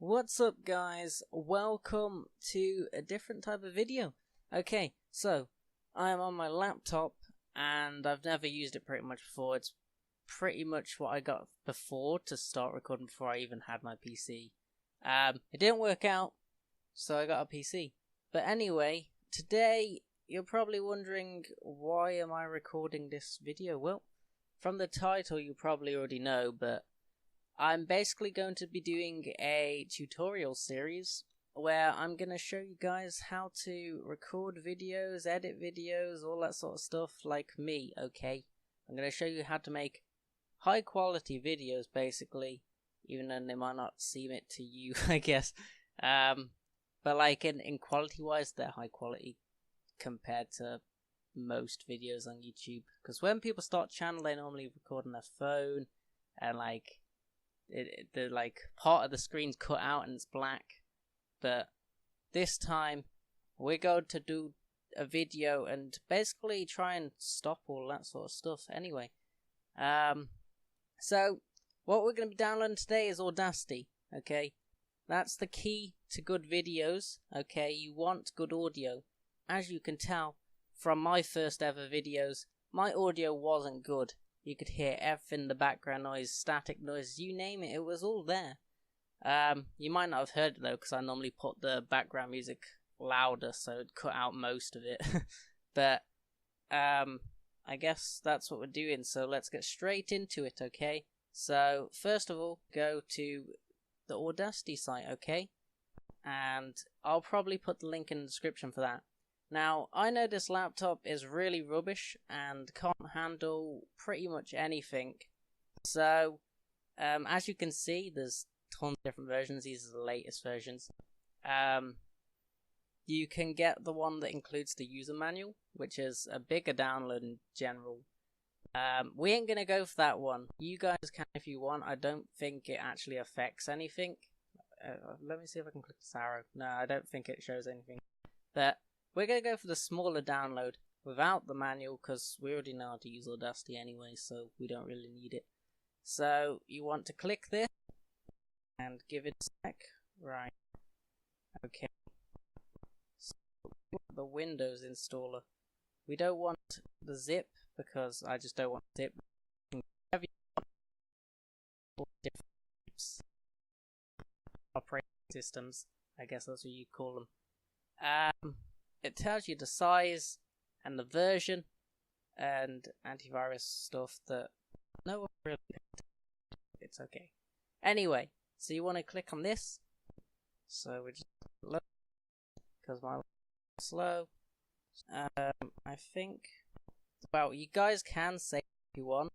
What's up, guys? Welcome to a different type of video. Okay, so I am on my laptop and I've never used it pretty much before. It's pretty much what I got before to start recording before I even had my PC. It didn't work out, so I got a PC. But anyway, today you're probably wondering, why am I recording this video? Well, from the title you probably already know, but I'm basically going to be doing a tutorial series where I'm going to show you guys how to record videos, edit videos, all that sort of stuff like me, okay? I'm going to show you how to make high quality videos basically, even though they might not seem it to you, I guess. But like in quality wise, they're high quality compared to most videos on YouTube. Because when people start channel, they normally record on their phone and like the like part of the screen's cut out and it's black, but this time we're going to do a video and basically try and stop all that sort of stuff anyway. So what we're going to be downloading today is Audacity. Okay, that's the key to good videos. Okay, you want good audio. As you can tell from my first ever videos, my audio wasn't good. You could hear everything, the background noise, static noise, you name it, it was all there. You might not have heard it though, because I normally put the background music louder, so it'd cut out most of it. But, I guess that's what we're doing, so let's get straight into it, okay? So, first of all, go to the Audacity site, okay? And I'll probably put the link in the description for that. Now, I know this laptop is really rubbish and can't handle pretty much anything. So, as you can see, there's tons of different versions. These are the latest versions. You can get the one that includes the user manual, which is a bigger download in general. We ain't going to go for that one. You guys can if you want. I don't think it actually affects anything. Let me see if I can click this arrow. No, I don't think it shows anything. But we're going to go for the smaller download without the manual because we already know how to use Audacity anyway, so we don't really need it. So you want to click this and give it a sec. Right. Okay. So the Windows installer. We don't want the zip because I just don't want zip. Different operating systems, I guess that's what you call them. It tells you the size and the version and antivirus stuff that no one really picked. It's okay. Anyway, so you want to click on this. So we just look because my is slow. I think, well, you guys can save if you want,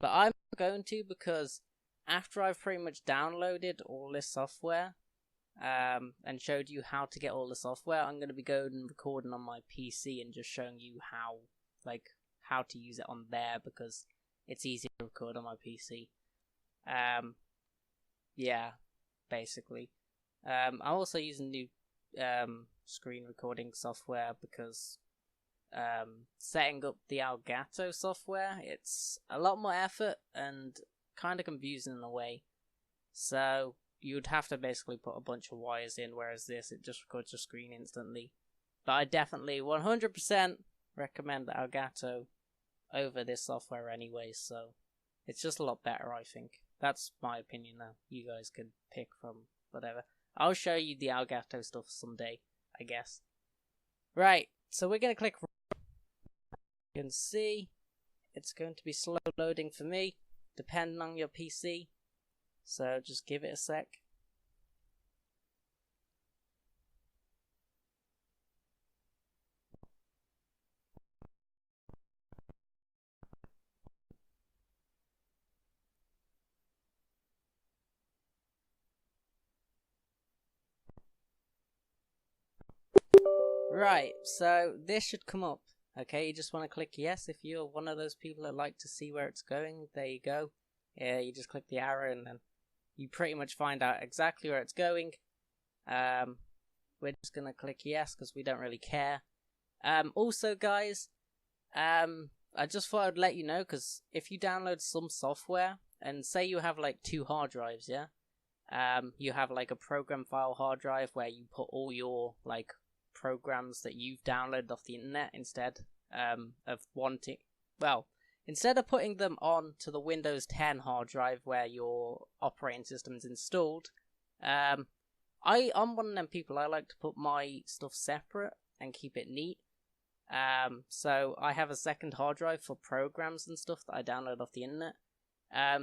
but I'm not going to because after I've pretty much downloaded all this software and showed you how to get all the software, I'm going to be going and recording on my PC and just showing you how to use it on there because it's easier to record on my PC. Yeah, basically. I'm also using new screen recording software because setting up the Elgato software, it's a lot more effort and kind of confusing in a way. So you'd have to basically put a bunch of wires in, whereas this, it just records your screen instantly. But I definitely 100% recommend the Elgato over this software anyway, so it's just a lot better, I think. That's my opinion though. You guys can pick from whatever. I'll show you the Elgato stuff someday, I guess. Right, so we're going to click. You can see it's going to be slow loading for me, depending on your PC. So just give it a sec. Right, so this should come up. Okay, you just want to click yes if you're one of those people that like to see where it's going. There you go. Yeah, you just click the arrow and then you pretty much find out exactly where it's going. We're just going to click yes because we don't really care. Also, guys, I just thought I'd let you know because if you download some software and say you have like 2 hard drives, yeah? You have like a program file hard drive where you put all your like programs that you've downloaded off the internet instead instead of putting them on to the Windows 10 hard drive where your operating system is installed. I'm one of them people. I like to put my stuff separate and keep it neat. So I have a second hard drive for programs and stuff that I download off the internet.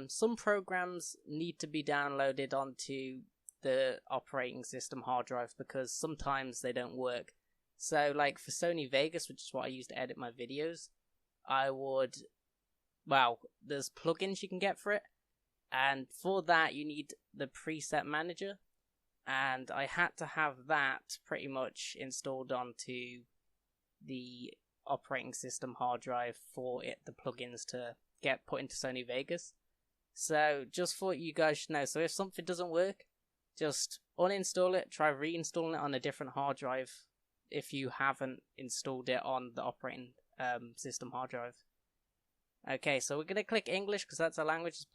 Some programs need to be downloaded onto the operating system hard drive because sometimes they don't work. So like for Sony Vegas, which is what I use to edit my videos, there's plugins you can get for it, and for that you need the preset manager, and I had to have that pretty much installed onto the operating system hard drive for the plugins to get put into Sony Vegas. So just thought you guys should know. So if something doesn't work, just uninstall it, try reinstalling it on a different hard drive if you haven't installed it on the operating system hard drive. Okay, so we're going to click English because that's our language. There's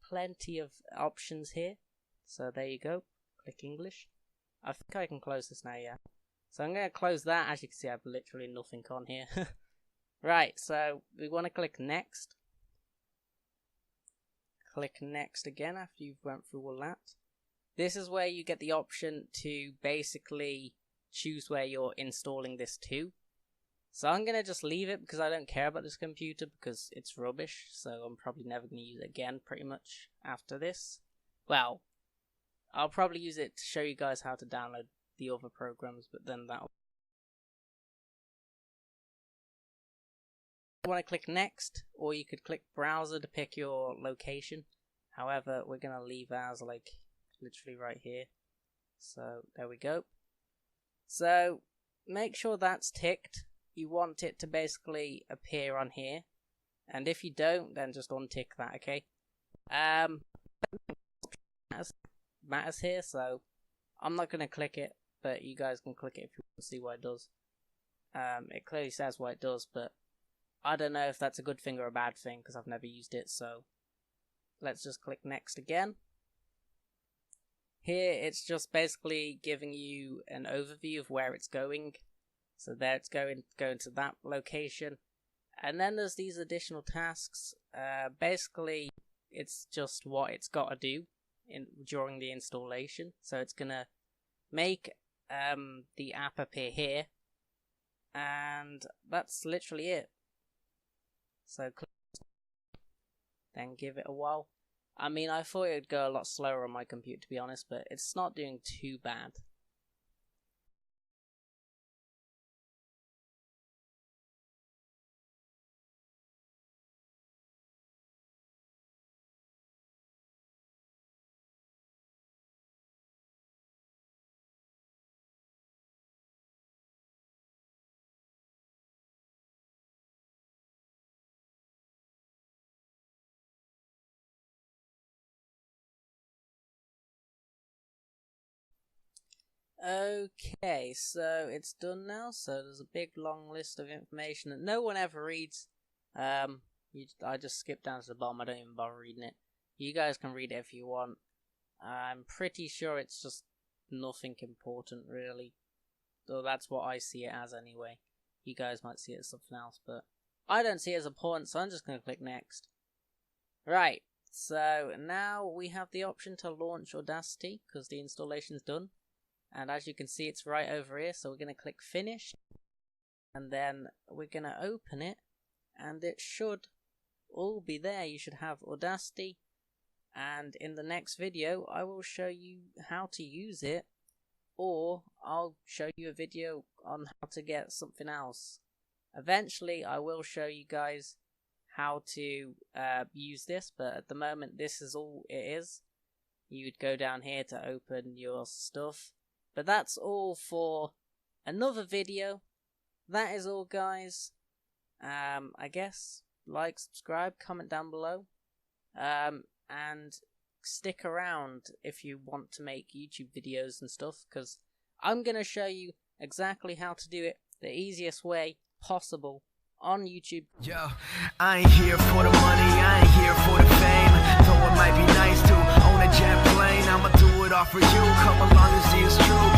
plenty of options here. So there you go. Click English. I think I can close this now, yeah. So I'm going to close that. As you can see, I have literally nothing on here. Right, so we want to click Next. Click Next again after you've went through all that. This is where you get the option to basically choose where you're installing this to. So I'm going to just leave it because I don't care about this computer because it's rubbish. So I'm probably never going to use it again pretty much after this. Well, I'll probably use it to show you guys how to download the other programs, but then that'll... You want to click Next, or you could click Browser to pick your location. However, we're going to leave ours like literally right here. So there we go. So make sure that's ticked. You want it to basically appear on here, and if you don't, then just untick that, okay? Matters here, so I'm not going to click it, but you guys can click it if you want to see what it does. It clearly says what it does, but I don't know if that's a good thing or a bad thing because I've never used it, so let's just click Next again. Here it's just basically giving you an overview of where it's going. So there it's going to that location. And then there's these additional tasks. Basically it's just what it's got to do during the installation. So it's going to make the app appear here. And that's literally it. So then give it a while. I mean, I thought it would go a lot slower on my computer, to be honest, but it's not doing too bad. Okay, so it's done now. So there's a big long list of information that no one ever reads. I just skip down to the bottom. I don't even bother reading it. You guys can read it if you want. I'm pretty sure it's just nothing important, really. Though that's what I see it as anyway. You guys might see it as something else, but I don't see it as important, so I'm just going to click Next. Right, so now we have the option to launch Audacity because the installation's done. And as you can see, it's right over here, so we're going to click Finish. And then we're going to open it, and it should all be there. You should have Audacity. And in the next video, I will show you how to use it, or I'll show you a video on how to get something else. Eventually, I will show you guys how to use this, but at the moment, this is all it is. You'd go down here to open your stuff. But that's all for another video. That is all, guys. I guess like, subscribe, comment down below. And stick around if you want to make YouTube videos and stuff, because I'm going to show you exactly how to do it the easiest way possible on YouTube. Yo, I ain't here for the money, I ain't here for the fame. Though it might be nice to own a jet plane, I'ma do it all for you. Come along and see it's true.